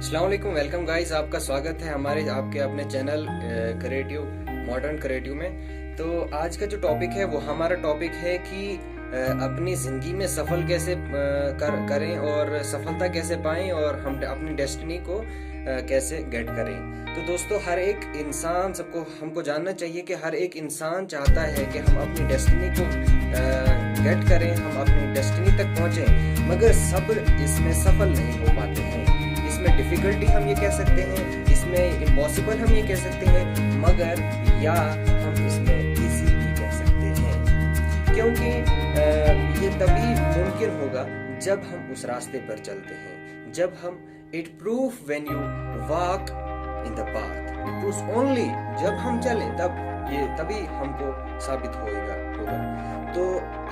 अस्सलाम वालेकुम, welcome guys. आपका स्वागत है हमारे आपके अपने चैनल क्रिएटिव मॉडर्न क्रिएटिव में। तो आज का जो टॉपिक है वो हमारा टॉपिक है कि अपनी ज़िंदगी में सफल कैसे करें और सफलता कैसे पाएं और हम अपनी डेस्टिनी को कैसे गेट करें। तो दोस्तों, हर एक इंसान हमको जानना चाहिए कि हर एक इंसान चाहता है कि हम अपनी डेस्टिनी को गेट करें, हम अपनी डेस्टिनी तक पहुंचें, मगर सब इसमें सफल नहीं हो पाते हैं। इसमें डिफिकल्टी हम ये कह सकते हैं, इसमें इम्पॉसिबल हम ये कह सकते हैं, मगर या हम इसमें इजी भी कह सकते हैं, क्योंकि ये तभी मुमकिन होगा जब हम उस रास्ते पर चलते हैं, जब हम it proof when you walk in the path, it proves only जब हम चलें तभी हमको साबित होगा। तो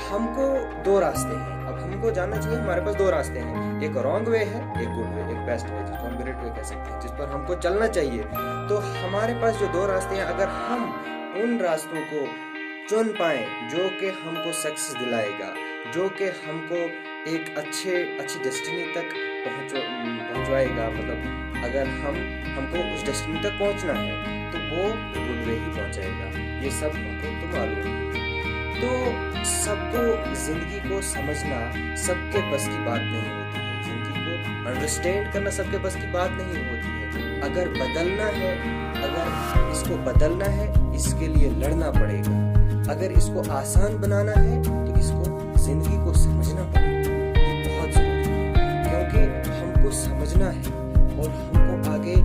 हमको दो रास्ते हैं, अब हमको जानना चाहिए हमारे पास दो रास्ते हैं, एक रॉन्ग वे है, एक गुड वे, एक बेस्ट वे, जिसको हम ग्रेट वे कह सकते हैं, जिस पर हमको चलना चाहिए। तो हमारे पास जो दो रास्ते हैं, अगर हम उन रास्तों को चुन पाए जो कि हमको सक्सेस दिलाएगा, जो कि हमको एक अच्छी डेस्टिनी तक पहुंचवाएगा, मतलब अगर हमको उस डेस्टिनी तक पहुंचना है तो वो गुड वे ही पहुंचाएगा। ये सब हमको तो मालूम है। तो सबको जिंदगी को समझना सबके बस की बात नहीं होती है, जिंदगी को अंडरस्टैंड करना सबके बस की बात नहीं होती है। अगर इसको बदलना है, इसके लिए लड़ना पड़ेगा। अगर इसको आसान बनाना है तो इसको जिंदगी को समझना पड़ेगा। ये बहुत जरूरी है, क्योंकि हमको समझना है और हमको आगे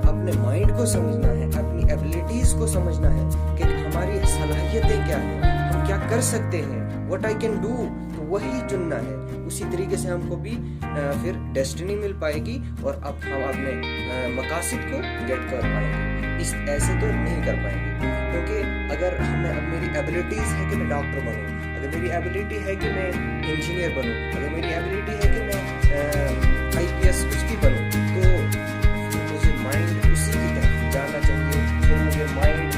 अपने माइंड को समझना है, अपनी एबिलिटीज को समझना है कि हमारी सलाहियतें क्या है, हम क्या कर सकते हैं, व्हाट आई कैन डू, तो वही चुनना है। उसी तरीके से हमको भी फिर डेस्टिनी मिल पाएगी और अब हम अपने मकासद को गेट कर पाएंगे। ऐसे तो नहीं कर पाएंगे, क्योंकि अगर मेरी एबिलिटीज है कि मैं डॉक्टर बनूं, अगर मेरी एबिलिटी है कि मैं इंजीनियर बनूं, अगर मेरी एबिलिटी है कि मैं IPS कुछ भी बनूं, तो मुझे माइंड उसी की तरफ जाना चाहिए, फिर मुझे माइंड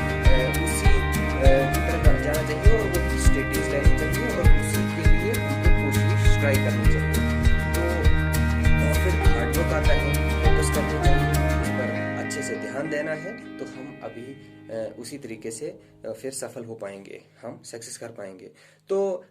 उसी की तरफ जाना चाहिए और वो स्टेटस लेनी चाहिए और उसी के लिए हमको कोशिश ट्राई करनी चाहिए। तो और फिर हार्ड वर्क आता है, फोकस करनी चाहिए, उस पर अच्छे से ध्यान देना है, तो हम अभी उसी तरीके से फिर सफल हो पाएंगे, हम सक्सेस कर पाएंगे। तो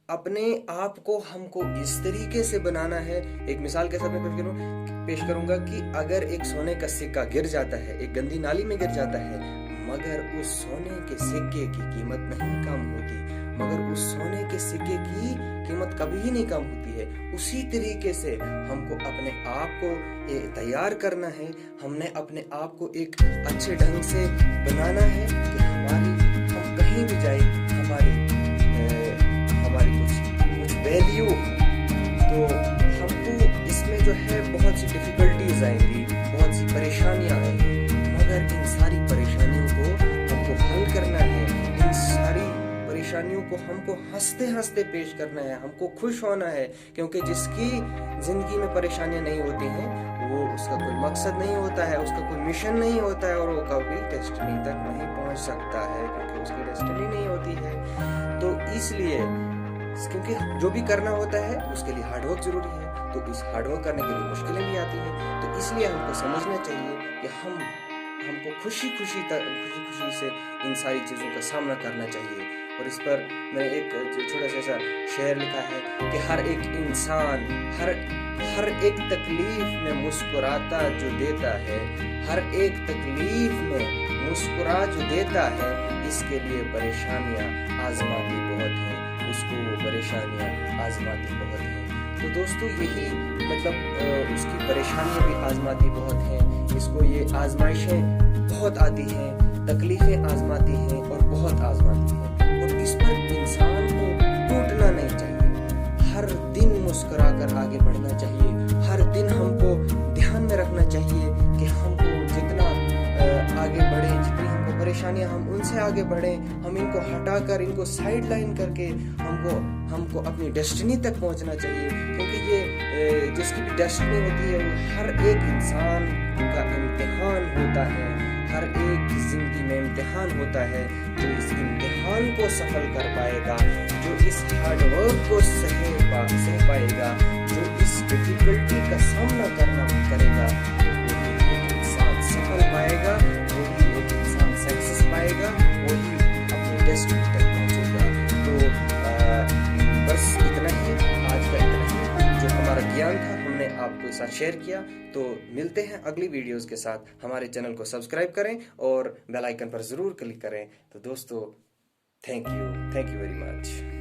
अपने आप को हमको इस तरीके से बनाना है। एक मिसाल के साथ मैं पेश करूंगा कि अगर एक सोने का सिक्का गिर जाता है, एक गंदी नाली में गिर जाता है, मगर उस सोने के सिक्के की कीमत नहीं कम होती, मगर उस सोने के सिक्के की कीमत कभी ही नहीं कम होती है। उसी तरीके से हमको अपने आप को तैयार करना है, हमने अपने आप को एक अच्छे ढंग से बनाना है कि हम कहीं भी जाए हमारी कुछ वैल्यू। तो हमको इसमें जो है बहुत सी डिफिकल्टीज आएंगी, बहुत सी परेशानियां आएंगी, मगर इन सारी परेशानियों को हमको हल करना है, इन सारी परेशानियों को हमको हंसते हंसते पेश करना है, हमको खुश होना है, क्योंकि जिसकी जिंदगी में परेशानियां नहीं होती हैं, वो उसका कोई मकसद नहीं होता है, उसका कोई मिशन नहीं होता है, और वो कभी डेस्टिनी तक नहीं पहुंच सकता है, क्योंकि उसकी डेस्टिनी नहीं होती है। तो इसलिए क्योंकि जो भी करना होता है उसके लिए हार्डवर्क जरूरी है, तो इस हार्डवर्क करने के लिए मुश्किलें भी आती हैं। तो इसलिए हमको समझना चाहिए कि हमको खुशी खुशी से इन सारी चीज़ों का सामना करना चाहिए। और इस पर मैंने एक छोटा सा शेर लिखा है कि हर एक इंसान हर एक तकलीफ में मुस्कुराता जो देता है, हर एक तकलीफ में मुस्कुरा जो देता है, इसके लिए परेशानियां आजमाती बहुत हैं, उसको वो परेशानियां आजमाती बहुत हैं। तो दोस्तों, यही मतलब उसकी परेशानियां भी आजमाती बहुत हैं, इसको ये आजमाइशें बहुत आती हैं, तकलीफें आजमाती हैं और बहुत आजमाती हैं, और इस पर इंसान को टूटना नहीं चाहिए। हर दिन मुस्कुरा कर आगे बढ़ना चाहिए, हर दिन हमको ध्यान में रखना चाहिए कि हमको जितना आगे बढ़े, जितनी हमको परेशानियां, हम उनसे आगे बढ़ें, हम इनको हटाकर, इनको साइड लाइन करके हमको अपनी डेस्टिनी तक पहुंचना चाहिए। क्योंकि ये जिसकी भी डेस्टिनी होती है, वो हर एक इंसान का इम्तिहान होता है, हर एक की जिंदगी में इम्तिहान होता है। जो इस इम्तिहान को सफल कर पाएगा, जो इस हार्डवर्क को सह पाएगा, जो इस डिफिकल्टी का सामना करेगा, अर्लीस्ट तक पहुंचेगा। तो बस इतना ही, आज का इतना ही जो हमारा ज्ञान था हमने आपके साथ शेयर किया। तो मिलते हैं अगली वीडियोस के साथ। हमारे चैनल को सब्सक्राइब करें और बेल आइकन पर ज़रूर क्लिक करें। तो दोस्तों, थैंक यू वेरी मच।